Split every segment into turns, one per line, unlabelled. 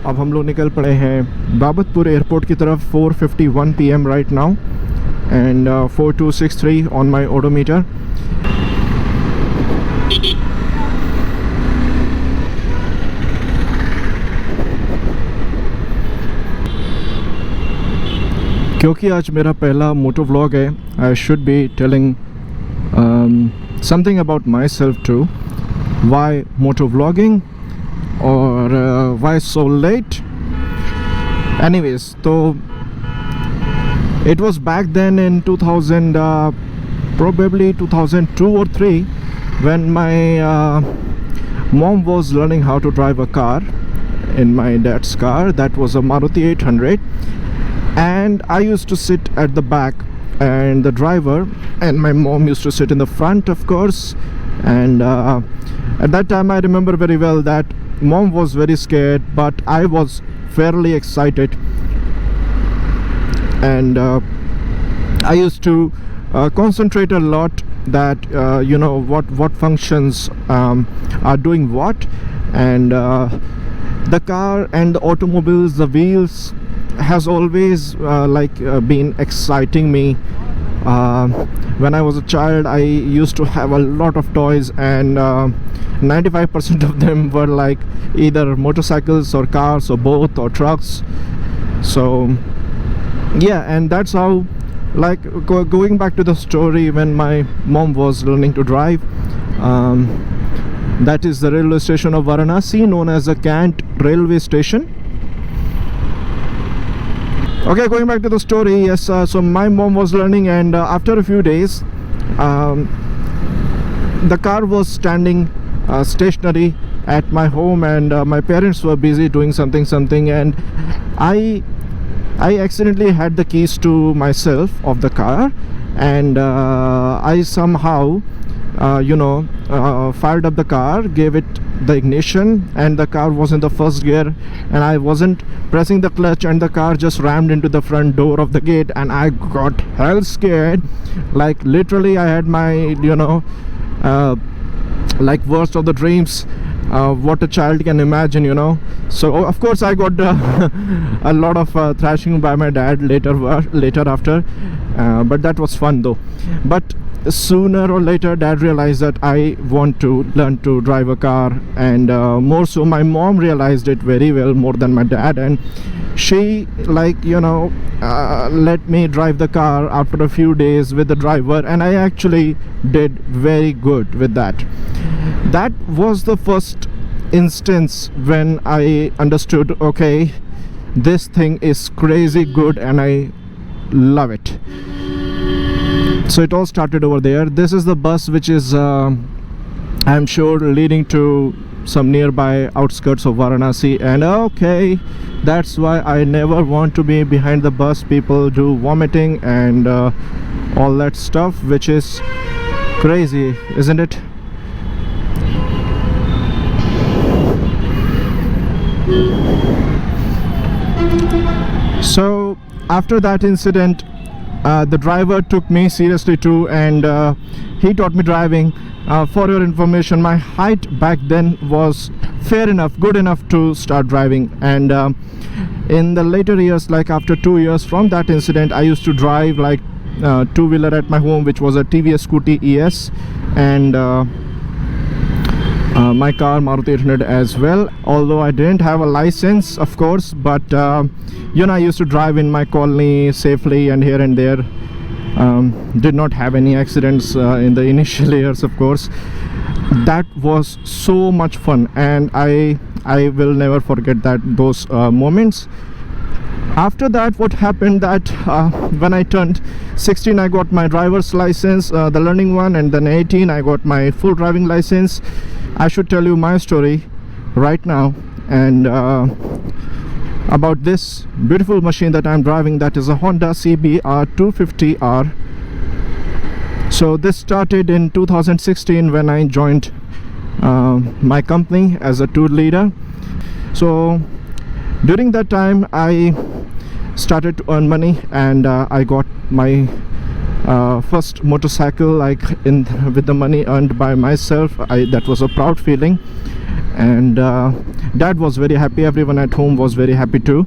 अब हम लोग निकल पड़े हैं बाबतपुर एयरपोर्ट की तरफ 4:51 PM right now and 4263 on my odometer. क्योंकि आज मेरा पहला मोटो व्लॉग है, I should be telling something about myself too. Why moto vlogging और वाई सो लेट. एनीवेज, तो it was back then in 2000 probably 2002 or 3 when my mom was learning how to drive a car in my dad's car. That was a Maruti 800, and I used to sit at the back and the driver and my mom used to sit in the front, of course. And at that time I remember very well that mom was very scared but I was fairly excited. And I used to concentrate a lot that you know what functions are doing what, and the car and the automobiles, the wheels has always been exciting me. When I was a child I used to have a lot of toys, and 95% of them were like either motorcycles or cars or both or trucks. So yeah, and that's how, like, going back to the story, when my mom was learning to drive, that is the railway station of Varanasi known as the Cant railway station. Okay, going back to the story, yes, so my mom was learning, and after a few days the car was standing stationary at my home, and my parents were busy doing something, and I accidentally had the keys to myself of the car, and I somehow fired up the car, gave it the ignition, and the car was in the first gear, and I wasn't pressing the clutch, and the car just rammed into the front door of the gate, and I got hell scared. Like literally I had my like worst of the dreams, what a child can imagine, you know. So of course I got a lot of thrashing by my dad later after, but that was fun though. But sooner or later dad realized that I want to learn to drive a car, and more so my mom realized it very well, more than my dad, and she let me drive the car after a few days with the driver, and I actually did very good with that. That was the first instance when I understood, okay, this thing is crazy good and I love it. So it all started over there. This is the bus which is I'm sure leading to some nearby outskirts of Varanasi, and okay, that's why I never want to be behind the bus. People do vomiting and all that stuff, which is crazy, isn't it? So after that incident, the driver took me seriously too, and he taught me driving. For your information, my height back then was fair enough, good enough to start driving, and in the later years, like after 2 years from that incident, I used to drive like two-wheeler at my home, which was a TVS Scooty ES, and my car Maruti 800 as well, although I didn't have a license, of course, but I used to drive in my colony safely, and here and there. Did not have any accidents in the initial years, of course. That was so much fun, and I will never forget those moments. After that, what happened that when I turned 16, I got my driver's license, the learning one, and then 18 I got my full driving license. I should tell you my story right now, and about this beautiful machine that I'm driving. That is a Honda CBR 250R. So this started in 2016 when I joined my company as a tour leader. So during that time I started to earn money, and I got my first motorcycle, like with the money earned by myself. That was a proud feeling. and dad was very happy. Everyone at home was very happy too.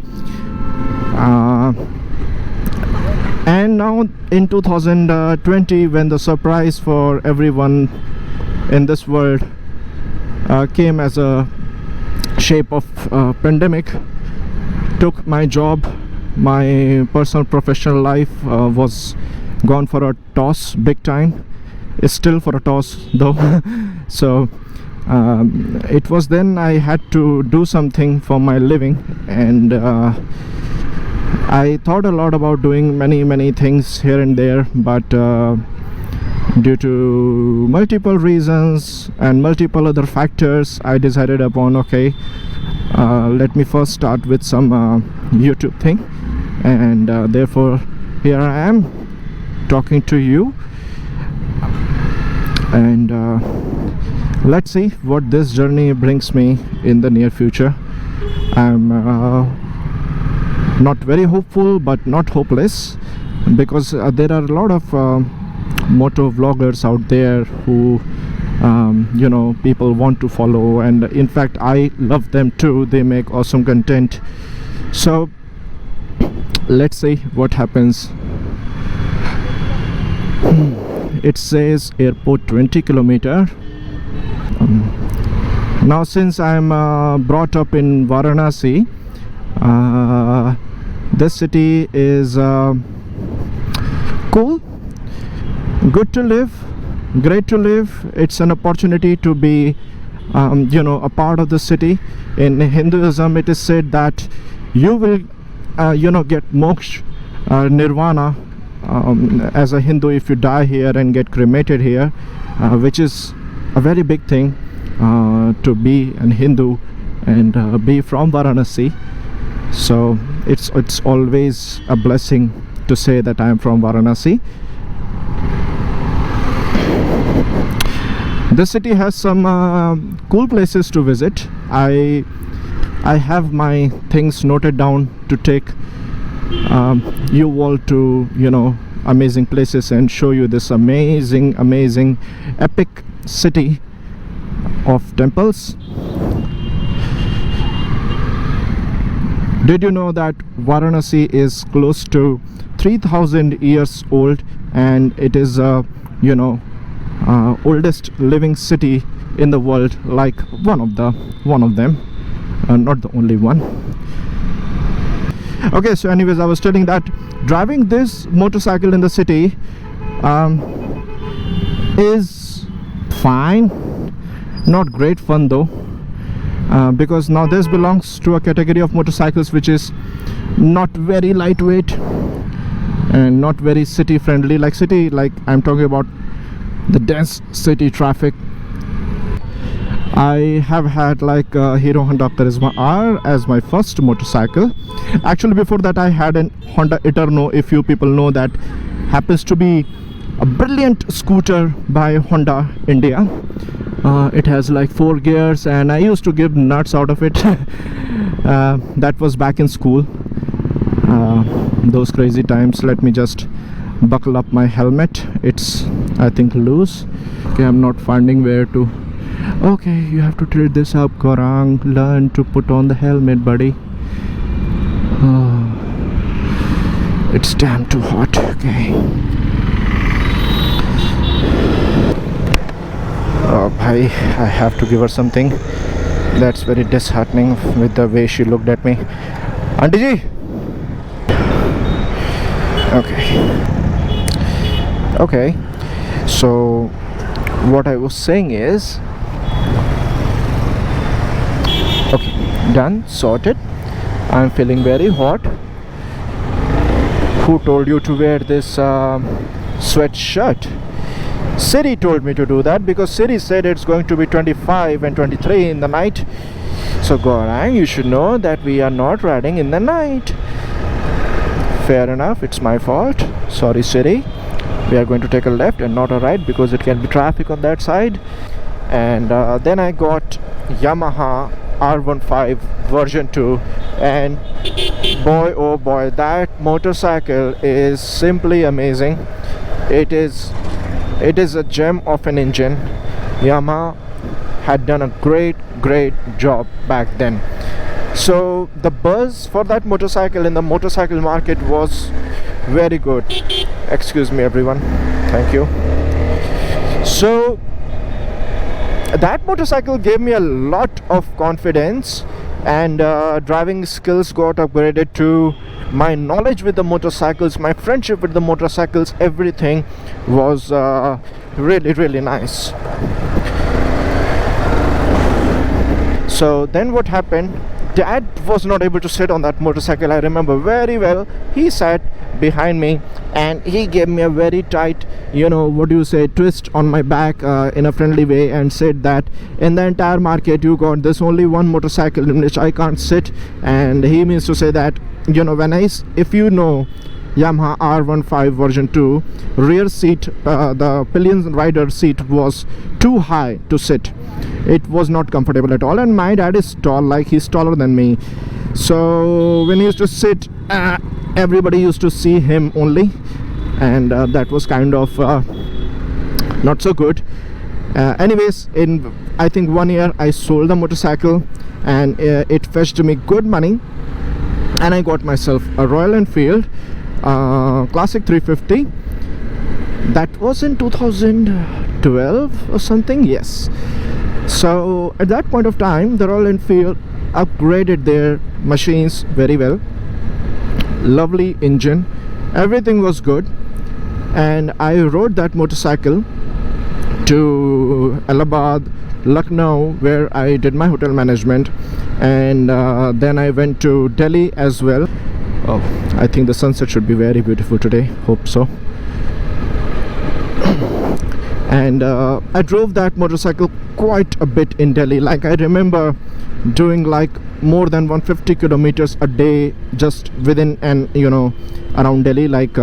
And now in 2020, when the surprise for everyone in this world came as a shape of pandemic, took my job, my personal professional life was gone for a toss, big time. It's still for a toss though. So it was then I had to do something for my living, and I thought a lot about doing many things here and there, but due to multiple reasons and multiple other factors, I decided upon, okay, let me first start with some YouTube thing, and therefore here I am talking to you, and let's see what this journey brings me in the near future. I'm not very hopeful but not hopeless, because there are a lot of moto vloggers out there who you know, people want to follow, and in fact I love them too. They make awesome content. So let's see what happens. It says airport 20 kilometer. Now since I'm brought up in Varanasi, this city is cool, good to live, great to live. It's an opportunity to be you know, a part of the city. In Hinduism it is said that you will you know, get moksha, nirvana, as a Hindu if you die here and get cremated here, which is a very big thing to be an Hindu and be from Varanasi. So it's always a blessing to say that I am from Varanasi. The city has some cool places to visit. I have my things noted down to take you all to, you know, amazing places and show you this amazing epic city of temples. Did you know that Varanasi is close to 3,000 years old, and it is you know, oldest living city in the world, like one of them, not the only one. Okay, so anyways, I was telling that driving this motorcycle in the city is fine, not great fun though, because now this belongs to a category of motorcycles which is not very lightweight and not very city friendly. Like I'm talking about the dense city traffic. I have had like Hero Honda Charisma R as my first motorcycle. Actually before that I had an Honda Eterno, if you people know that. Happens to be a brilliant scooter by Honda India. It has like 4 gears and I used to give nuts out of it. That was back in school, those crazy times. Let me just buckle up my helmet. It's, I think, loose. Okay, I'm not finding where to. Okay, you have to tilt this up, Gaurang. Learn to put on the helmet, buddy. It's damn too hot. Okay. Oh, bhai, I have to give her something. That's very disheartening with the way she looked at me. Auntie ji. Okay. So what I was saying is, okay, done, sorted. I'm feeling very hot. Who told you to wear this sweatshirt? Siri told me to do that, because Siri said it's going to be 25 and 23 in the night. So Gaurang, you should know that we are not riding in the night. Fair enough, it's my fault. Sorry Siri. We are going to take a left and not a right, because it can be traffic on that side. And then I got Yamaha R15 version 2, and boy oh boy, that motorcycle is simply amazing. It is a gem of an engine. Yamaha had done a great great job back then. So the buzz for that motorcycle in the motorcycle market was very good. Excuse me everyone, thank you. So that motorcycle gave me a lot of confidence, and driving skills got upgraded too. My knowledge with the motorcycles, my friendship with the motorcycles, everything was really nice. So then what happened, Dad was not able to sit on that motorcycle. I remember very well. He sat behind me and he gave me a very tight, twist on my back in a friendly way, and said that in the entire market you got this only one motorcycle in which I can't sit. And he means to say that, if you know Yamaha R15 version 2, rear seat, the pillion rider seat was too high to sit. It was not comfortable at all, and my dad is tall, like he's taller than me. So when he used to sit, everybody used to see him only, and that was kind of not so good. Anyways, in I think 1 year I sold the motorcycle, and it fetched me good money, and I got myself a Royal Enfield Classic 350. That was in 2012 or something, yes. So at that point of time, the Royal Enfield upgraded their machines very well. Lovely engine, everything was good, and I rode that motorcycle to Allahabad, Lucknow, where I did my hotel management, and then I went to Delhi as well. Oh, I think the sunset should be very beautiful today, hope so. And I drove that motorcycle quite a bit in Delhi. Like, I remember doing like more than 150 kilometers a day just within and around Delhi, like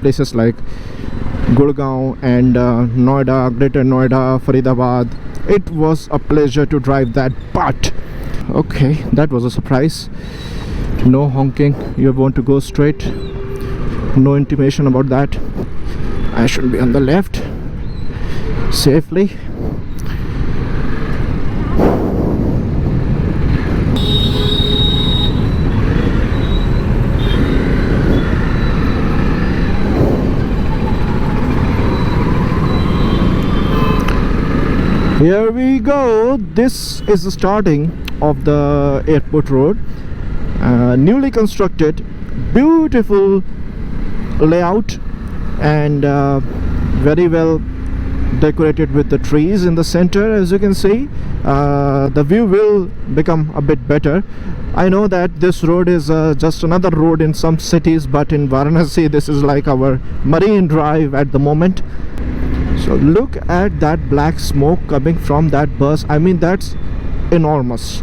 places like Gurgaon and Noida, Greater Noida, Faridabad. It was a pleasure to drive that. But okay, that was a surprise. No honking, you want to go straight, no intimation about that. I should be on the left safely. Here we go. This is the starting of the airport road. Newly constructed, beautiful layout, and very well decorated with the trees in the center. As you can see, the view will become a bit better. I know that this road is just another road in some cities, but in Varanasi this is like our Marine Drive at the moment. So look at that black smoke coming from that bus. I mean, that's enormous.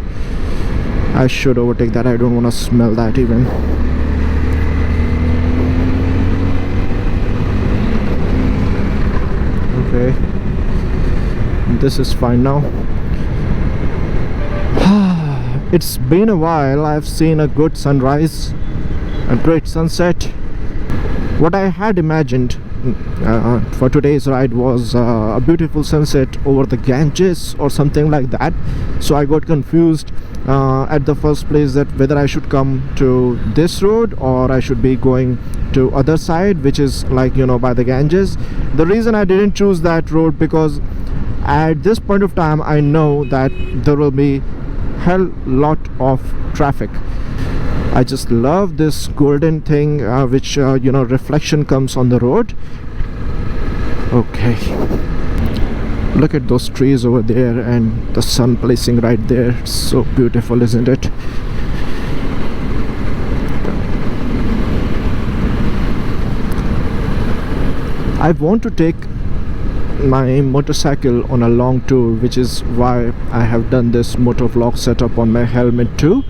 I should overtake that. I don't want to smell that even. Okay, this is fine now. It's been a while. I've seen a good sunrise, a great sunset. What I had imagined for today's ride was a beautiful sunset over the Ganges or something like that. So I got confused at the first place that whether I should come to this road or I should be going to other side, which is like by the Ganges. The reason I didn't choose that road, because at this point of time I know that there will be hell lot of traffic. I just love this golden thing which reflection comes on the road. Okay, look at those trees over there and the sun placing right there. So beautiful, isn't it? I want to take my motorcycle on a long tour, which is why I have done this motovlog setup on my helmet too.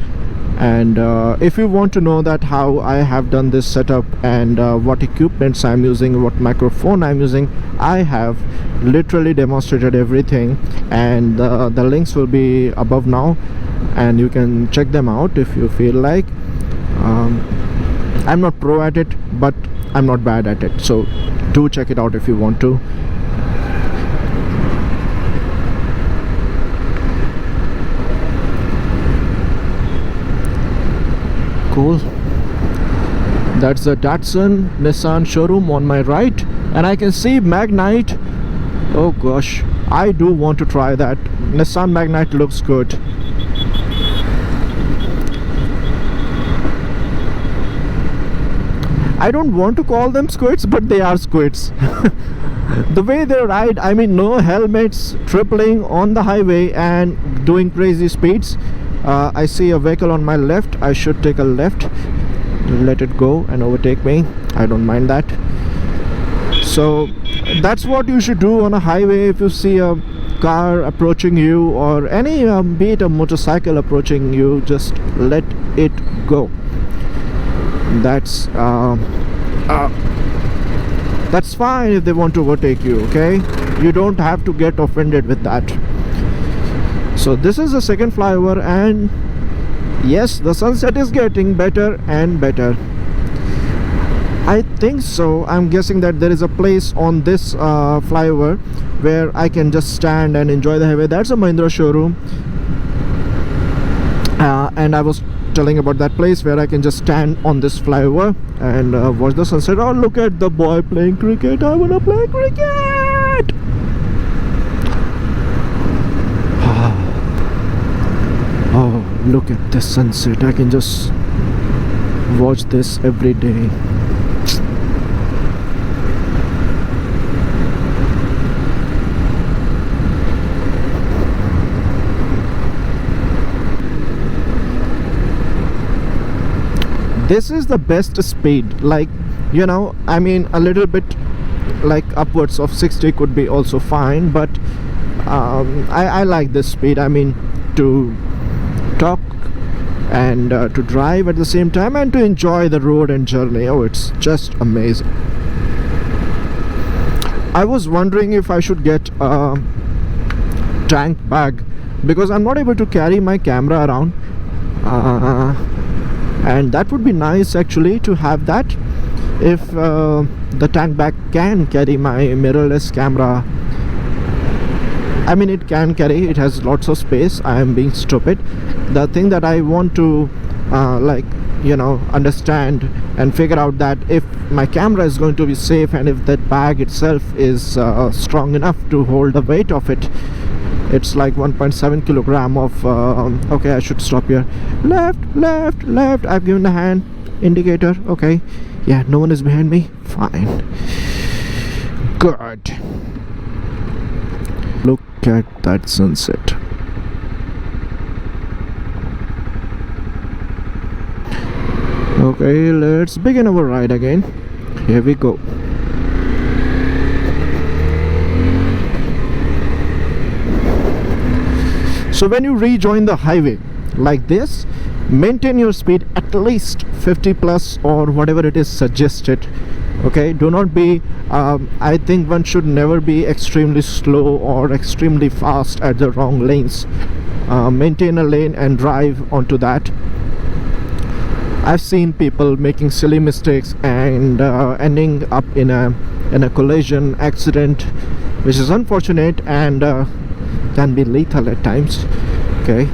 And if you want to know that how I have done this setup and what equipments I'm using, what microphone I'm using, I have literally demonstrated everything, and the links will be above now, and you can check them out if you feel like. I'm not pro at it, but I'm not bad at it, so do check it out if you want to. cool. That's the Datsun Nissan showroom on my right, and I can see Magnite. Oh gosh, I do want to try that. Nissan Magnite looks good. I don't want to call them squids, but they are squids. The way they ride, I mean, no helmets, tripling on the highway and doing crazy speeds. I see a vehicle on my left. I should take a left, let it go and overtake me. I don't mind that. So that's what you should do on a highway. If you see a car approaching you, or any be it a motorcycle approaching you, just let it go. That's fine if they want to overtake you, okay? You don't have to get offended with that. So this is the second flyover, and yes, the sunset is getting better and better. I think so. I'm guessing that there is a place on this flyover where I can just stand and enjoy the highway. That's a Mahindra showroom, and I was telling about that place where I can just stand on this flyover and watch the sunset. Oh, look at the boy playing cricket. I wanna play cricket. Oh, look at the sunset. I can just watch this every day. This is the best speed, like, you know, I mean, a little bit like upwards of 60 could be also fine, but I like this speed. I mean, to talk and to drive at the same time and to enjoy the road and journey. Oh, it's just amazing. I was wondering if I should get a tank bag, because I'm not able to carry my camera around, and that would be nice actually to have that. If the tank bag can carry my mirrorless camera, I mean, it can carry, it has lots of space. I am being stupid. The thing that I want to like, you know, understand and figure out, that if my camera is going to be safe and if that bag itself is strong enough to hold the weight of it. It's like 1.7 kilogram of okay, I should stop here. Left, left, left. I've given the hand indicator. Okay, yeah, no one is behind me. Fine, good. Look at that sunset. Okay, let's begin our ride again. Here we go. So when you rejoin the highway like this, maintain your speed at least 50 plus or whatever it is suggested. Okay, do not be I think one should never be extremely slow or extremely fast at the wrong lanes. Maintain a lane and drive onto that. I've seen people making silly mistakes and ending up in a collision accident, which is unfortunate and can be lethal at times. Okay,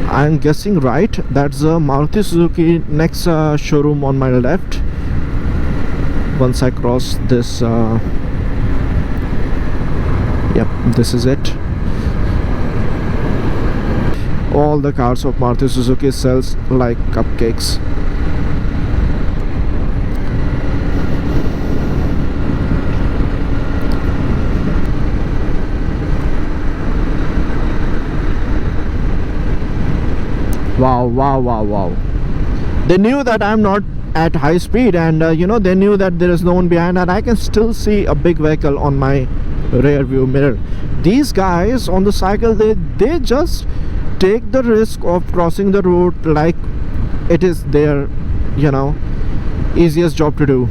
I'm guessing right, that's a Maruti Suzuki next showroom on my left. Once I cross this, yep, this is it. All the cars of Maruti Suzuki sells like cupcakes. Wow, wow, wow, wow. They knew that I'm not at high speed, and you know, they knew that there is no one behind, and I can still see a big vehicle on my rear view mirror. These guys on the cycle, they just take the risk of crossing the road like it is their, you know, easiest job to do.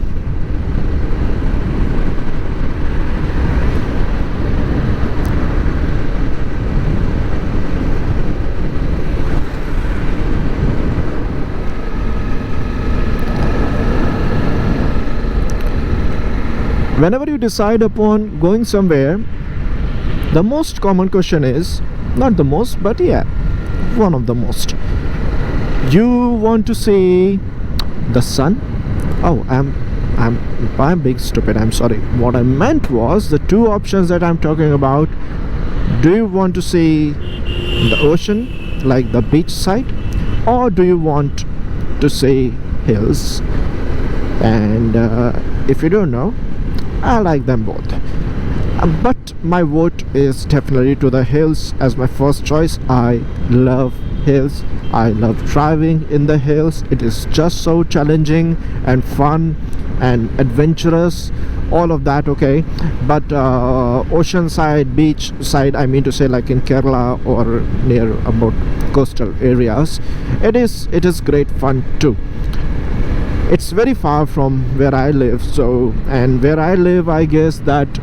Whenever you decide upon going somewhere, the most common question is, not the most, but yeah, one of the most, You want to see the sun? Oh, I'm being stupid. I'm sorry. What I meant was the two options that I'm talking about. Do you want to see the ocean, like the beach side, or do you want to see hills? And if you don't know, I like them both. But my vote is definitely to the hills as my first choice. I love hills. I love driving in the hills. It is just so challenging and fun and adventurous, all of that. Okay, but ocean side, beach side, I mean to say, like in Kerala or near about coastal areas, it is great fun too. It's very far from where I live, so, and where I live, I guess that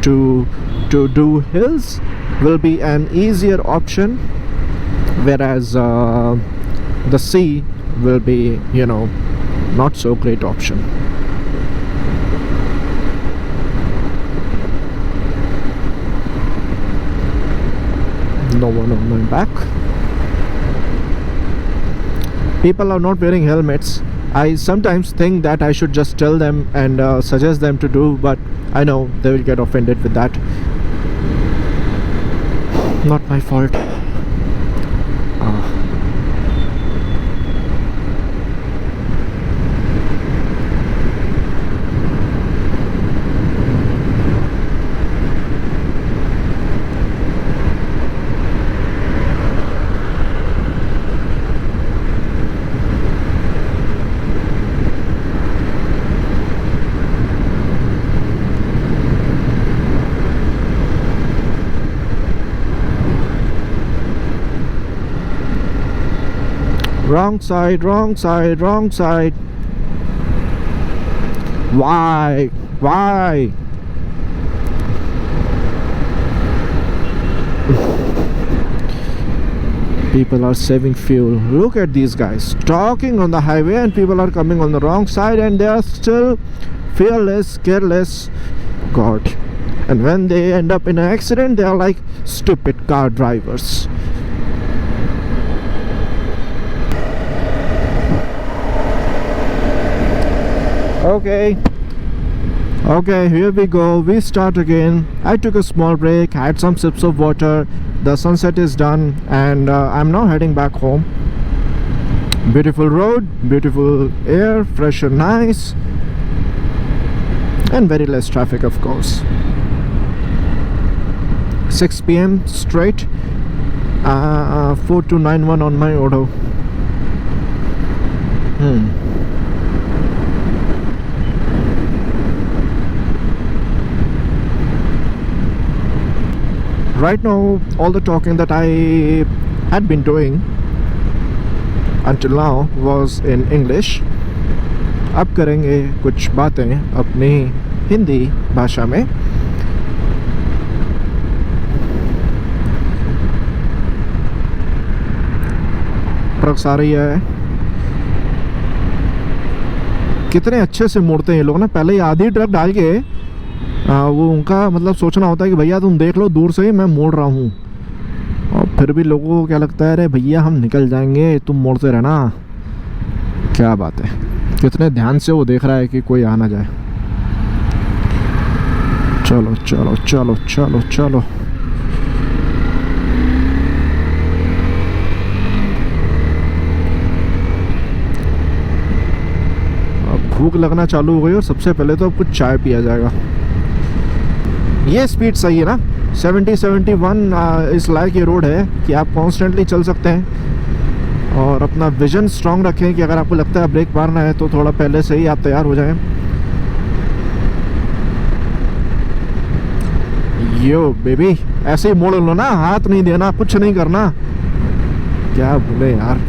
to do hills will be an easier option, whereas the sea will be, you know, not so great option. No one on my back. People are not wearing helmets. I sometimes think that I should just tell them and suggest them to do, but I know they will get offended with that. Not my fault. Wrong side, wrong side, wrong side. Why? Why? People are saving fuel. Look at these guys talking on the highway and people are coming on the wrong side and they are still fearless, careless. God. And when they end up in an accident, they are like stupid car drivers. Okay, here we go. We start again. I took a small break, had some sips of water. The sunset is done and I'm now heading back home. Beautiful road, beautiful air, fresh and nice, and very less traffic, of course. 6 p.m. straight, 4291 on my auto. Right now, all the talking that I had been doing until now was in English. अब करेंगे कुछ बातें अपनी हिंदी भाषा में. Trucks आ रही है. कितने अच्छे से मोड़ते हैं ये लोग ना. पहले ही आधी ट्रक डाल के वो उनका मतलब सोचना होता है कि भैया तुम देख लो दूर से ही मैं मोड़ रहा हूँ, और फिर भी लोगों को क्या लगता है, अरे भैया हम निकल जाएंगे तुम मोड़ते रहना. क्या बात है, कितने ध्यान से वो देख रहा है कि कोई आ ना जाए. चलो चलो चलो चलो चलो. अब भूख लगना चालू हो गई और सबसे पहले तो कुछ चाय पिया जाएगा. ये स्पीड सही है ना. 70-71 इस लायक ये रोड है कि आप कॉन्स्टेंटली चल सकते हैं और अपना विजन स्ट्रांग रखें कि अगर आपको लगता है ब्रेक मारना है तो थोड़ा पहले से ही आप तैयार हो जाएं. यो बेबी, ऐसे ही मोड़ लो ना, हाथ नहीं देना, कुछ नहीं करना. क्या बोले यार,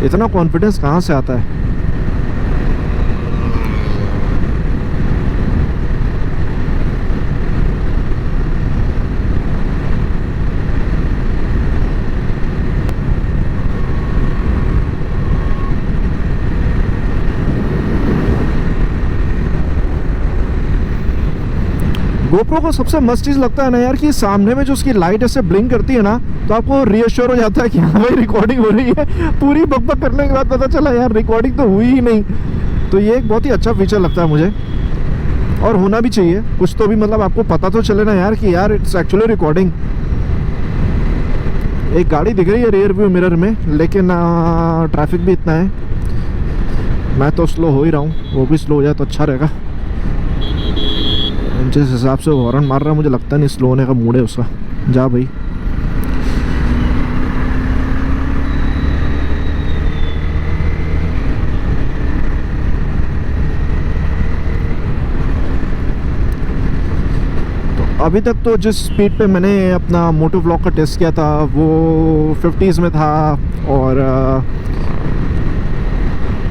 इतना कॉन्फिडेंस कहाँ से आता है. GoPro को सबसे मस्त चीज़ लगता है ना यार कि सामने में जो उसकी लाइट ऐसे ब्लिंक करती है ना, तो आपको रीअश्योर हो जाता है कि हाँ भाई रिकॉर्डिंग हो रही है। पूरी बकबक करने के बाद पता चला यार रिकॉर्डिंग तो हुई ही नहीं। तो ये एक बहुत ही अच्छा फीचर लगता है मुझे, और होना भी चाहिए कुछ तो भी, मतलब आपको पता तो चले ना यार कि यार इट्स एक्चुअली रिकॉर्डिंग। एक गाड़ी दिख रही है रियर व्यू मिरर में, लेकिन ट्रैफिक भी इतना है। मैं तो स्लो हो ही रहा हूँ, वो भी स्लो हो जाए तो अच्छा रहेगा। जिस हिसाब से वो हॉर्न मार रहा है मुझे लगता नहीं स्लो होने का मूड है उसका। जा भाई। तो अभी तक तो जिस स्पीड पे मैंने अपना मोटो व्लॉग का टेस्ट किया था वो 50s में था, और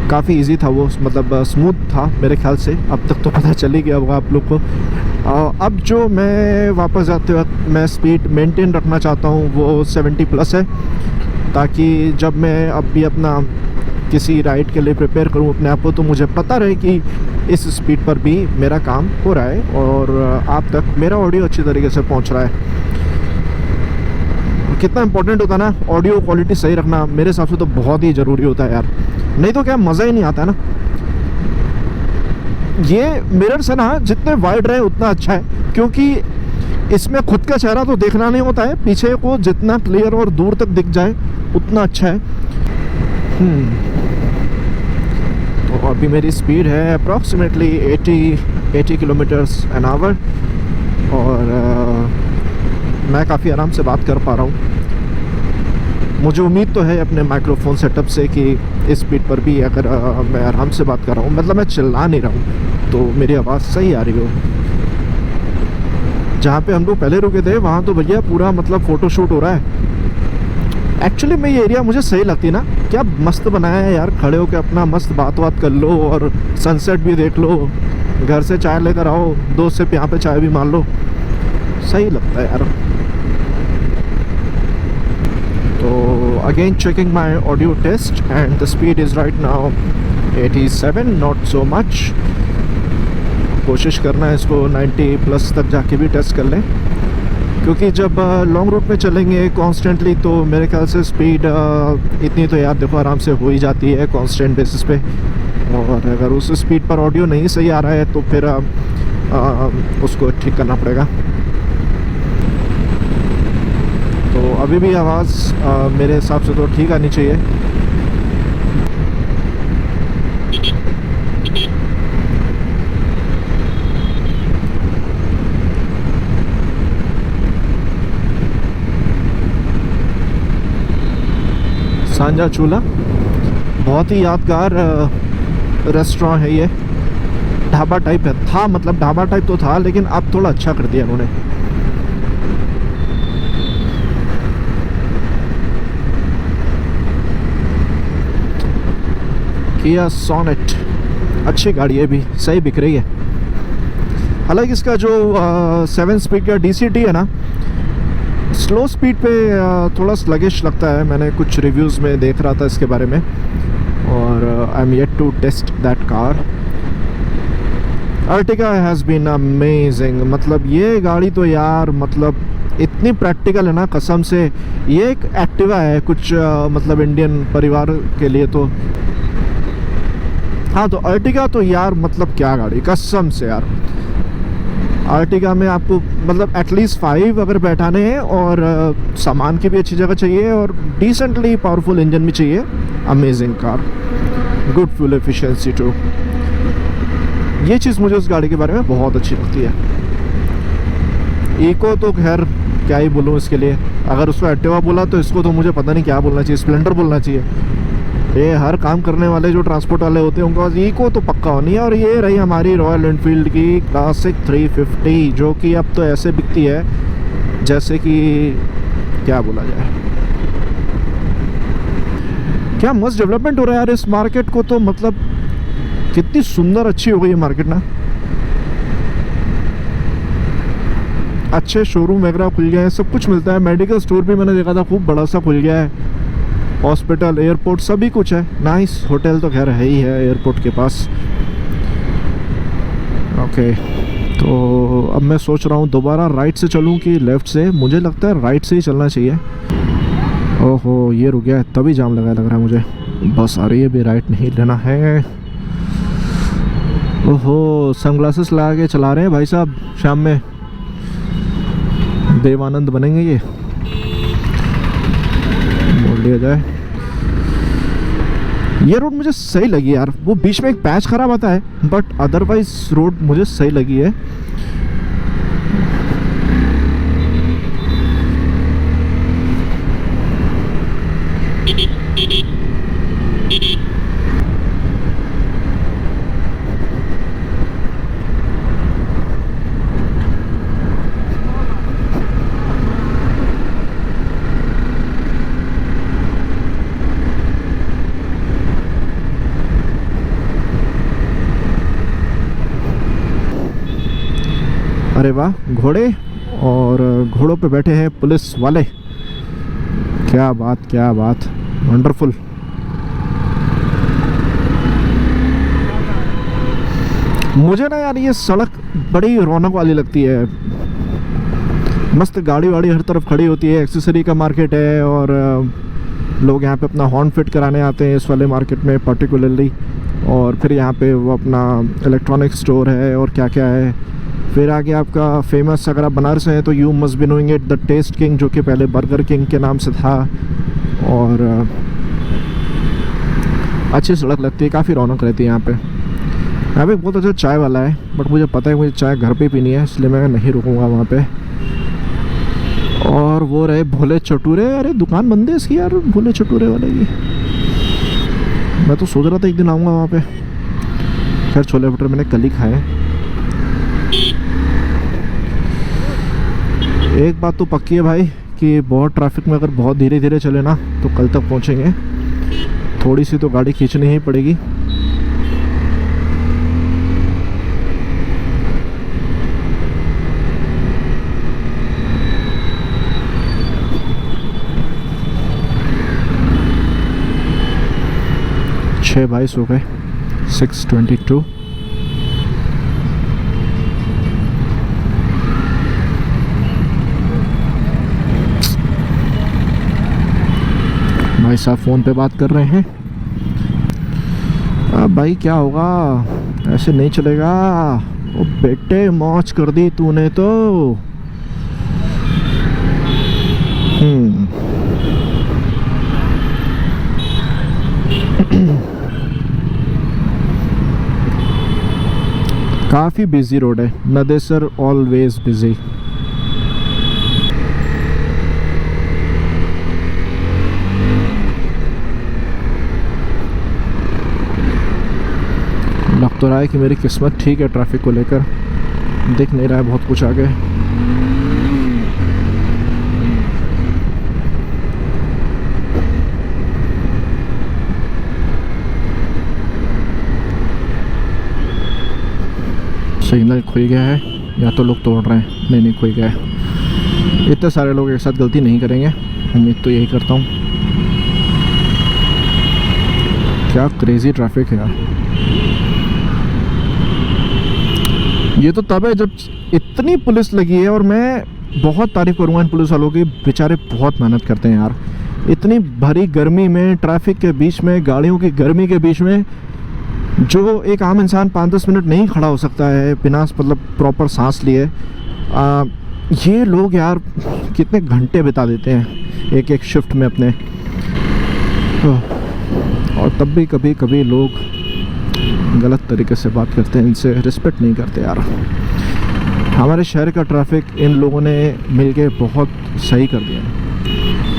काफ़ी इजी था वो, मतलब स्मूथ था मेरे ख्याल से। अब तक तो पता चल ही गया होगा आप लोग को। अब जो मैं वापस जाते वक्त मैं स्पीड मेंटेन रखना चाहता हूँ वो 70+ है, ताकि जब मैं अब भी अपना किसी राइड के लिए प्रिपेयर करूँ अपने आप को, तो मुझे पता रहे कि इस स्पीड पर भी मेरा काम हो रहा है और आप तक मेरा ऑडियो अच्छी तरीके से पहुँच रहा है। कितना इंपॉर्टेंट होता है ना ऑडियो क्वालिटी सही रखना, मेरे हिसाब से तो बहुत ही ज़रूरी होता है यार, नहीं तो क्या मज़ा ही नहीं आता है ना। ये मिरर्स है ना जितने वाइड रहे उतना अच्छा है, क्योंकि इसमें खुद का चेहरा तो देखना नहीं होता है, पीछे को जितना क्लियर और दूर तक दिख जाए उतना अच्छा है। तो अभी मेरी स्पीड है अप्रॉक्सीमेटली 80 किलोमीटर्स एन आवर, और मैं काफ़ी आराम से बात कर पा रहा हूँ। मुझे उम्मीद तो है अपने माइक्रोफोन सेटअप से कि इस स्पीड पर भी अगर मैं आराम से बात कर रहा हूँ, मतलब मैं चिल्ला नहीं रहा हूँ, तो मेरी आवाज़ सही आ रही हो। जहाँ पे हम लोग पहले रुके थे वहाँ तो भैया पूरा मतलब फ़ोटो शूट हो रहा है। एक्चुअली मैं ये एरिया मुझे सही लगती ना, क्या मस्त बनाया है यार, खड़े होकर अपना मस्त बात कर लो और सनसेट भी देख लो, घर से चाय लेकर आओ, दोस्त से यहाँ पे चाय भी मान लो, सही लगता है यार। तो again checking my audio test and the speed is right now 87, not so much। कोशिश करना है इसको 90+ तक जाके भी टेस्ट कर लें, क्योंकि जब लॉन्ग रूट में चलेंगे कॉन्स्टेंटली तो मेरे ख्याल से स्पीड इतनी तो यार देखो आराम से हो ही जाती है कांस्टेंट बेसिस पे। और अगर उस स्पीड पर ऑडियो नहीं सही आ रहा है तो फिर उसको ठीक करना पड़ेगा। तो अभी भी आवाज़ मेरे हिसाब से तो ठीक आनी चाहिए। सांझा चूल्हा बहुत ही यादगार रेस्टोरेंट है, ये ढाबा टाइप है, था मतलब ढाबा टाइप तो था, लेकिन अब थोड़ा अच्छा कर दिया उन्होंने। किया सोनेट अच्छी गाड़ी है, भी सही बिक रही है। हालांकि इसका जो 7 स्पीड का DCT है ना, स्लो स्पीड पे थोड़ा स्लगिश लगता है। मैंने कुछ रिव्यूज़ में देख रहा था इसके बारे में, और I am yet to test that car. Ertiga has been amazing, मतलब ये गाड़ी तो यार मतलब इतनी प्रैक्टिकल है ना कसम से। ये एक एक्टिवा है कुछ मतलब इंडियन परिवार के लिए तो। हाँ तो अर्टिगा तो यार मतलब क्या गाड़ी, कसम से यार। अर्टिगा में आपको मतलब एटलीस्ट 5 अगर बैठाने हैं, और सामान की भी अच्छी जगह चाहिए, और डिसेंटली पावरफुल इंजन भी चाहिए। Amazing car, good fuel efficiency too. ये चीज़ मुझे उस गाड़ी के बारे में बहुत अच्छी लगती है। इको तो खैर क्या ही बोलूँ इसके लिए, अगर उसको एक्टिवा बोला तो इसको तो मुझे पता नहीं क्या बोलना चाहिए, स्प्लेंडर बोलना चाहिए। ये हर काम करने वाले जो ट्रांसपोर्ट वाले होते हैं उनके पास इको तो पक्का होनी है। और ये रही हमारी रॉयल एनफील्ड की क्लासिक 350, जो कि अब तो ऐसे बिकती है जैसे कि क्या बोला जाए। क्या मस्त डेवलपमेंट हो रहा है यार इस मार्केट को, तो मतलब कितनी सुंदर अच्छी हो गई है मार्केट ना। अच्छे शोरूम वगैरह खुल गए हैं, सब कुछ मिलता है। मेडिकल स्टोर भी मैंने देखा था खूब बड़ा सा खुल गया है, हॉस्पिटल, एयरपोर्ट सभी कुछ है। नाइस, होटल तो खैर है ही है एयरपोर्ट के पास। ओके, तो अब मैं सोच रहा हूँ दोबारा राइट से चलूँ कि लेफ़्ट से। मुझे लगता है राइट से ही चलना चाहिए। ओहो, ये रुक गया, तभी जाम लगा लग रहा है मुझे। बस आ रही है, भी राइट नहीं लेना है। ओहो, सनग्लासेस लगा के चला रहे हैं भाई साहब शाम में, देवानंद बनेंगे ये। मोड़ लिया जाए। ये रोड मुझे सही लगी यार, वो बीच में एक पैच खराब आता है, बट अदरवाइज रोड मुझे सही लगी है। अरे वाह, घोड़े, और घोड़ों पे बैठे हैं पुलिस वाले। क्या बात, क्या बात, वंडरफुल। मुझे ना यार ये सड़क बड़ी रौनक वाली लगती है। मस्त गाड़ी वाड़ी हर तरफ खड़ी होती है, एक्सेसरी का मार्केट है, और लोग यहाँ पे अपना हॉर्न फिट कराने आते हैं इस वाले मार्केट में पर्टिकुलरली। और फिर यहाँ पे वो अपना इलेक्ट्रॉनिक स्टोर है और क्या क्या है। फिर आगे आपका फेमस, अगर आप बनारस हैं तो you must be knowing it, the taste king, जो कि पहले बर्गर किंग के नाम से था। और अच्छी सड़क लगती है, काफ़ी रौनक रहती है यहाँ पे। यहाँ पे बहुत अच्छा चाय वाला है, बट मुझे पता है मुझे चाय घर पे पीनी है, इसलिए मैं नहीं रुकूँगा वहाँ पे। और वो रहे भोले चटूरे। अरे दुकान बंद है इसकी यार, भोले चटूरे वाले की। मैं तो सोच रहा था एक दिन आऊँगा वहाँ पे। खैर छोले भटूरे मैंने कल ही खाए। एक बात तो पक्की है भाई कि बहुत ट्रैफिक में अगर बहुत धीरे धीरे चले ना तो कल तक पहुँचेंगे। थोड़ी सी तो गाड़ी खींचनी ही पड़ेगी। छः 22 हो गए, 6:22। भाई साहब फ़ोन पे बात कर रहे हैं। अब भाई क्या होगा, ऐसे नहीं चलेगा। ओ बेटे, मौज कर दी तूने तो। काफ़ी बिजी रोड है, नदेसर ऑलवेज बिजी। लग तो रहा है कि मेरी किस्मत ठीक है ट्रैफिक को लेकर। दिख नहीं रहा है बहुत कुछ आगे। सिग्नल खुल गया है या तो लोग तोड़ रहे हैं। नहीं खुल गया है। इतने सारे लोग एक साथ गलती नहीं करेंगे, उम्मीद तो यही करता हूँ। क्या क्रेजी ट्रैफिक है यार। ये तो तब है जब इतनी पुलिस लगी है, और मैं बहुत तारीफ करूँगा इन पुलिस वालों की। बेचारे बहुत मेहनत करते हैं यार, इतनी भरी गर्मी में, ट्रैफिक के बीच में, गाड़ियों की गर्मी के बीच में, जो एक आम इंसान 5-10 मिनट नहीं खड़ा हो सकता है बिना मतलब प्रॉपर सांस लिए। ये लोग यार कितने घंटे बिता देते हैं एक एक शिफ्ट में अपने। और तब भी कभी कभी लोग गलत तरीके से बात करते हैं, इनसे रिस्पेक्ट नहीं करते यार। हमारे शहर का ट्रैफिक इन लोगों ने मिलके बहुत सही कर दिया।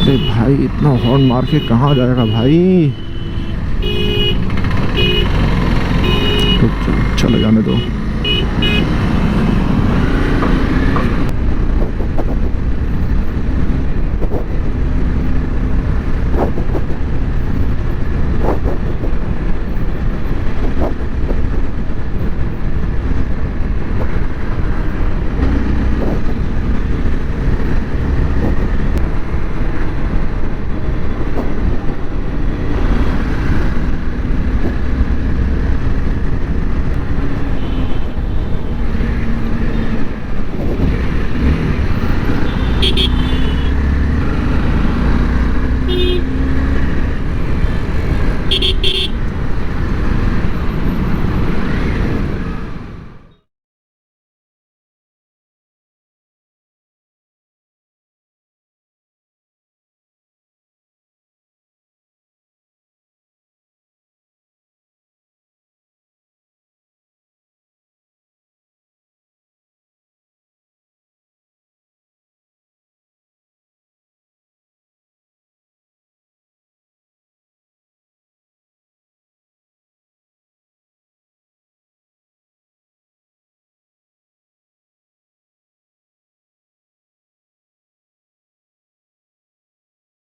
अरे भाई, इतना हॉर्न मार के कहाँ जाएगा भाई। चलो जाने दो।